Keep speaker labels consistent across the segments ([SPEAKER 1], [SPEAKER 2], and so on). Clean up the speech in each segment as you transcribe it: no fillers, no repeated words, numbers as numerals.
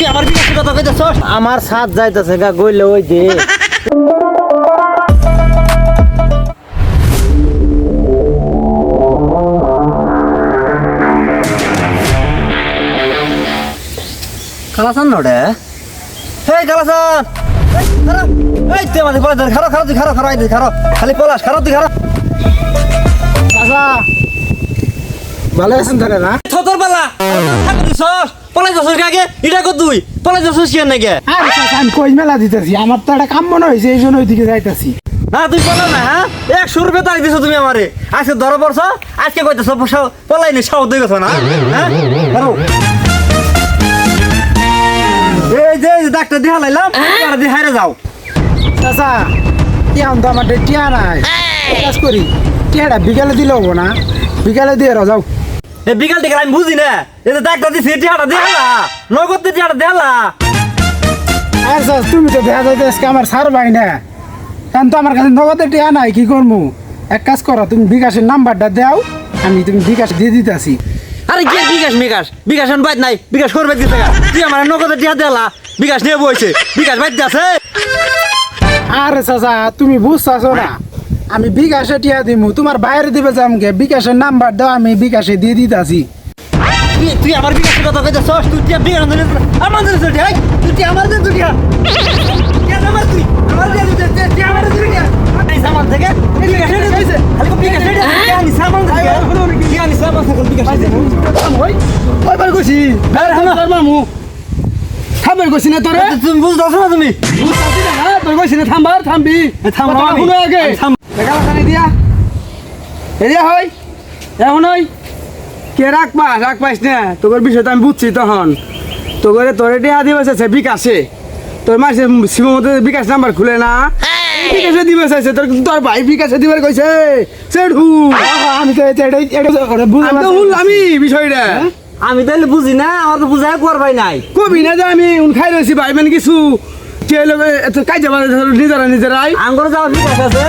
[SPEAKER 1] আমার বিকাশের কথা কইতেছ?
[SPEAKER 2] আমার সাথ যাইতেছে গা গইলে ওই যে
[SPEAKER 1] কালাসান নড়ে হেই কালাসান এই তে মাঝে পড়ে খারাপ খারাপ তুই খারাপ খারাপ আইতে খারাপ খালি পলাশ খারাপ তুই খারাপ
[SPEAKER 2] চাচা ভালো আছেন তাহলে না?
[SPEAKER 1] ছতর পালা পলাই যাচ্ছিস আগে এটা কর তুই পলাই যাচ্ছিস কি নাকি
[SPEAKER 3] আরে চাচা আমি কই মেলা দিতেছি আমার তো একটা কাম মনে হয়েছে এই জন্য ওইদিকে যাইতেছি।
[SPEAKER 1] না তুই পলা না হ্যাঁ 100 রুপিয়া তাই দিছো তুমি আমারে আজকে ধরা পড়ছ আজকে কইতেছ পলাই নি সাও তুই গেছ না হ্যাঁ ধরো এই যে ডাক্তার দেখা লাইলাম আর দি হাইরে যাও
[SPEAKER 3] চাচা এখন তো আমার টিয়া নাই কাজ করি টিয়াটা বিকালে দিলে হবো না বিকালে দিয়ে যাও।
[SPEAKER 1] এই বিকাল থেকে আমি বুঝি না এই যে ডাক্তার দিছি টিয়াটা দেলা নগদ টিয়াটা দেলা
[SPEAKER 3] আর চাচ তুমি তো দেখা যাইতে আজকে আমার সার ভাই না এখন তো আমার কাছে নগদে টিয়া নাই কি করবো এক কাজ করো তুমি বিকাশের নাম্বারটা দাও আমি তুমি বিকাশ দিয়ে দিতেছি।
[SPEAKER 1] আরে কি বিকাশ বাইত নাই বিকাশ করবে দিতে তুই আমার নগদ টিয়া দেলা বিকাশ নিয়ে বইছে বিকাশ বাইত আছে
[SPEAKER 3] আরে চাচা তুমি বুঝতেছো না আমি বিকাশে টিয়া দিমু তোমার বাইরে দিবে যামকে বিকাশের নাম্বার দাও আমি বিকাশে দিয়ে দিতেছি।
[SPEAKER 1] তুই আমার বিকাশের কথা কইতেছ তুই টিয়া বিকাশ আমার দিতে তুই আমার দিতে টিয়া আমার তুই আমার দিতে টিয়া আমার দিতে টিয়া এই সামান থেকে বিকাশ রেডি হইছে খালি বিকাশ রেডি আমি সামান থেকে আমি সামান থেকে বিকাশ
[SPEAKER 3] ওই ওইবার কইছি
[SPEAKER 1] আরে
[SPEAKER 3] তোর মামু থামবার কইছি না তোরে
[SPEAKER 1] তুমি বুঝতাছ না তুমি
[SPEAKER 3] বুঝতাছি না তোর কইছি না থামবার থামবি
[SPEAKER 1] থাম
[SPEAKER 3] শুনো আগে দেখা খানি দিয়া এরিয়া হই এখন হই কে রাখ পাইস না তোর বিষয়টা আমি বুঝছি তখন তোরে তোরে টিয়া দিবে চাইছে বিকাশে তোর মাসে শিবমতে বিকাশ নাম্বার খুলে না বিকাশে দিবে চাইছে তোর ভাই বিকাশে দিবার কইছে সেঠু আমি তো আমি বিষয়টা
[SPEAKER 1] আমি তাহলে বুঝি না আমার তো বুঝাই করবাই নাই
[SPEAKER 3] কবি না যে আমি খাই রয়েছি ভাই মানে কিছু কে লোক কাজ যাবার নিজেরাই
[SPEAKER 1] আঙ্গুর যাওয়ার বিকাশ আছে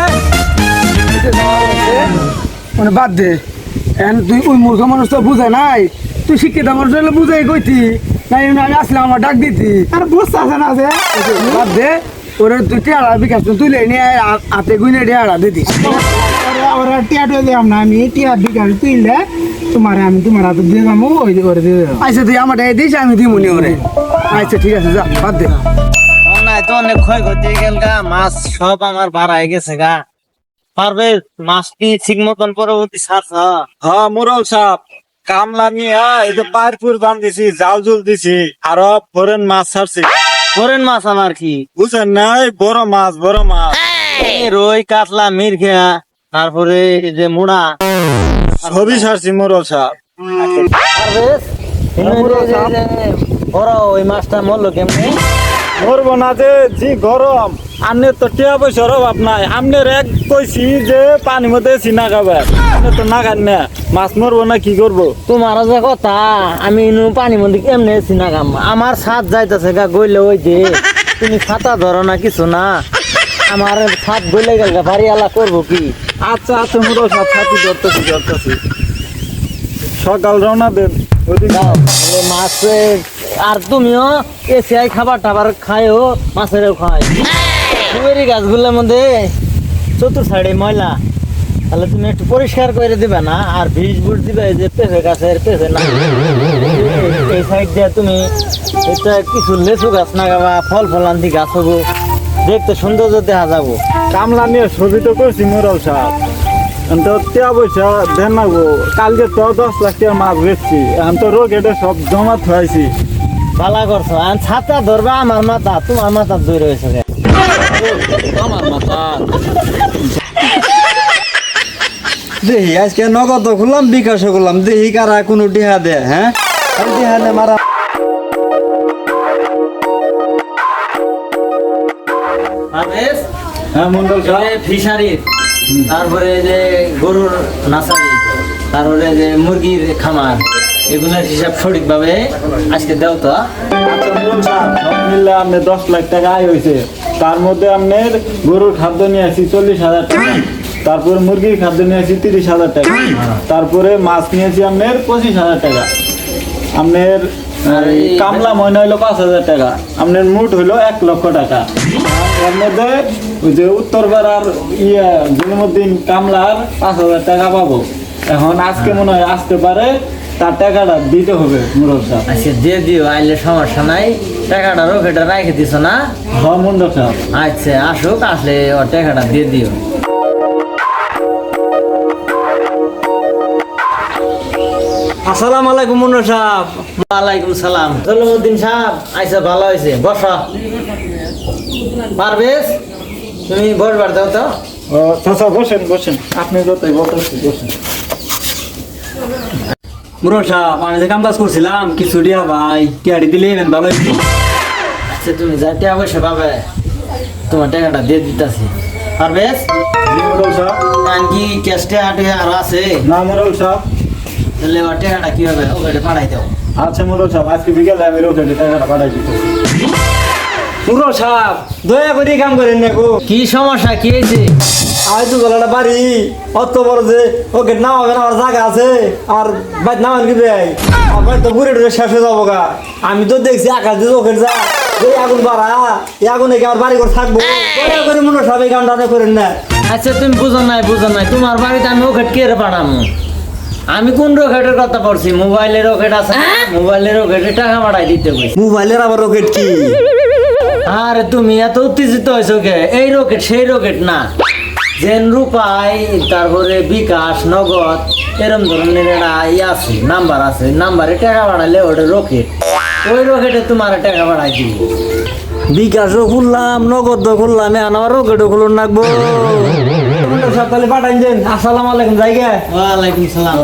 [SPEAKER 3] মানে বাদ দে তুই ওই মূর্খ মানুষ তো বুঝে নাই তুই শিক্ষিত মানুষ হলে বুঝাই কইতি নাই আমি আসলাম আমার ডাক দিতি আর বুঝতে আসে না যে বাদ দে ওরে তুই টিয়াড়া বিকাশ তুই নিয়ে হাতে গুনে টিয়াড়া দিতি ওরা টিয়া টুয়ে দিলাম না আমি টিয়া বিকাশ তুইলে তোমার হাতে দিয়ে যাবো ওই করে দিয়ে দেবো আচ্ছা তুই আমার দিস আমি দিমুনি ওরে আচ্ছা ঠিক আছে যা বাদ দে
[SPEAKER 2] নাই তো অনেক ক্ষয়ক্ষতি গেল গা মাছ সব আমার বাড়াই গেছে গা পারবে মাছ কি ঠিক মতন পরবর্তী সাথ
[SPEAKER 4] হ্যাঁ মুরল সাপ কামলা নিয়ে এই যে পারপুর বান দিছি জাল জুল দিছি আরো ফরেন মাছ ছাড়ছি
[SPEAKER 2] করেন মাছ আমার কি
[SPEAKER 4] বুঝেন নাই বড় মাছ
[SPEAKER 2] এই রই কাতলা মিরঘা তারপরে এই যে মুড়া
[SPEAKER 4] সবই ছাড়ছি মুরল সাপ
[SPEAKER 2] বড় ওই মাছটা মরলো কেমনে
[SPEAKER 4] মরবো না যে জি গরম আমনের তো টিয়া পয়সার অভাব নাই আমনের এক কইছি যে পানি মধ্যে চিনা খাবার আপনি তো না খান না মাছ মরবো না কি করবো
[SPEAKER 2] তোমার যে কথা আমি পানি মধ্যে কেমনে চিনা কাম আমার সাথ যাইতেছে গা গইলে ওই যে তুমি ছাতা ধরো না কিছু না আমার সাথ গইলে গেল গা বাড়ি আলা করবো কি
[SPEAKER 4] আচ্ছা আচ্ছা মুরল সাপ ছাতি ধরতেছি সকাল রওনা দেন ওইদিকে
[SPEAKER 2] মাছ আর তুমিও এসিআই খাবার টাবার খায়ও মাছেরও খাই সুবেরি গাছগুলোর মধ্যে চতুর সাইডে ময়লা তাহলে তুমি একটু পরিষ্কার করে দিবে না আর বীজ বুট দিবে যে পেঁপে গাছের পেঁপে না এই সাইড দিয়ে তুমি এটা কিছু লেচু গাছ লাগাবা ফল ফলান্তি গাছ হবো দেখতে সৌন্দর্য দেখা যাবো
[SPEAKER 4] কামলা নিয়ে ছবি তো করছি মুরল সাপ তো টিয়া পয়সা দেন না গো কালকে তো 10 লাখ টাকা মাছ বেচছি এখন তো রোগ এটা সব জমা থাইছি
[SPEAKER 2] ভালা করছো আর ছাতা ধরবা আমার মাথা তোমার মাথা দূর হয়েছে
[SPEAKER 1] আমার মাথা দেখি আজকে নগদ খুললাম বিকাশ করলাম দেখি কারা কোনো টিহা দেয় হ্যাঁ টিহা নে মারা
[SPEAKER 4] হ্যাঁ মন্ডল সাপ
[SPEAKER 2] ফিশারি তারপরে যে গরুর নাসারি তারপরে যে মুরগির খামার এগুলোর হিসাব সঠিকভাবে আজকে দাও তো
[SPEAKER 4] আচ্ছা মুরল সাপ সব মিললে আপনার 10 লাখ টাকা আয় হয়েছে তার মধ্যে আপনার গরুর খাদ্য নিয়ে আসি 40,000 টাকা তারপরে মুরগির খাদ্য নিয়ে আসি 30,000 টাকা তারপরে মাছ নিয়েছি আপনার 25,000 টাকা আপনার
[SPEAKER 2] আর এই
[SPEAKER 4] কামলা মনে হইলো 5,000 টাকা, আপনার মোট হইলো 1 লক্ষ টাকা। এর মধ্যে ওই যে উত্তর পাড়ার জুনুমুদ্দিন কামলার 5,000 টাকা পাবো। এখন আজকে মনে হয় আসতে পারে, তার টাকাটা দিতে হবে মুরব্বী সাহেব।
[SPEAKER 2] আচ্ছা দিয়ে দিও, আইলে সমস্যা নাই। টাকাটা রকেটে রাখে দিছ না?
[SPEAKER 4] হ্যাঁ মুন্ডা সাহেব।
[SPEAKER 2] আচ্ছা আসুক, আসলে ওর টাকাটা দিয়ে দিও।
[SPEAKER 1] আসসালামু আলাইকুম মুন্না সাহেব।
[SPEAKER 2] ওয়ালাইকুম সালাম। জলিমউদ্দিন সাহেব আইসা ভালো হয়েছে, বসো। পারবেশ তুমি বসবার দাও তো।
[SPEAKER 4] ও চাচা বসেন বসেন, আপনি যতই বলতেছি বসেন।
[SPEAKER 1] মুন্না সাহেব, আমি যে কাম কাজ করছিলাম কিছু দিয়া ভাই টিয়াড়ি দিলে ভালো হইতো।
[SPEAKER 2] আচ্ছা তুমি যা টাকা পয়সা পাবে তোমার টাকাটা দিয়ে দিতেছি। পারবেশ
[SPEAKER 4] জি মুরব্বী সাহেব।
[SPEAKER 2] কারণ কি ক্যাশটা আরো আছে,
[SPEAKER 4] না মুরব্বী সাহেব।
[SPEAKER 2] তাহলে ওর টাকাটা কি হবে ওকে পাঠাই দাও।
[SPEAKER 4] আচ্ছা মুরব্বী সাহেব, আজকে বিকেলে আমি রোকেটে টাকাটা পাঠাই দিতেছি।
[SPEAKER 1] মুন্না সাহেব দয়া করে কাম করেন না গো।
[SPEAKER 2] কি সমস্যা, কি হয়েছে?
[SPEAKER 1] আর তো গলাটা বাড়ি অত বড় যে ওকে নাম হবে না, আমার জায়গা আছে আর ভাই নাম কি ভাই আমার তো ঘুরে টুরে শেষ হয়ে যাবো গা। আমি তো দেখছি আকাশ দিয়ে ওকে যা এই আগুন বাড়া, এই আগুনে কি আমার বাড়ি করে থাকবো? দয়া করে মুন্না সাহেব এই কামটা করেন না।
[SPEAKER 2] আচ্ছা তুমি বুঝো নাই তোমার বাড়িতে আমি রকেট কে পাঠামো? আমি কোন রকেটের কথা বলছি? মোবাইলের রকেট আছে না? মোবাইলের রকেটে টাকা পাঠাই দিতে কইছি।
[SPEAKER 1] মোবাইলের আবার রকেট কি?
[SPEAKER 2] আরে তুমি এত উত্তেজিত হয়েছো কে? এই রকেট সেই রকেট না, জেন রূপাই তারপরে বিকাশ নগদ এরম ধরনের একটা আছে নাম্বার আছে, নাম্বারে টাকা পাঠালে ওটা রকেট, ওই রকেটে তোমার টাকা পাঠাই দিব।
[SPEAKER 1] বিকাশও খুললাম, নগদও খুললাম, এখন আমার রকেটও খুলুন রাখবো। মুন্না সাহেব তাহলে পাঠাই দেন। আসসালামু আলাইকুম জায়গা।
[SPEAKER 2] ওয়ালাইকুম সালাম।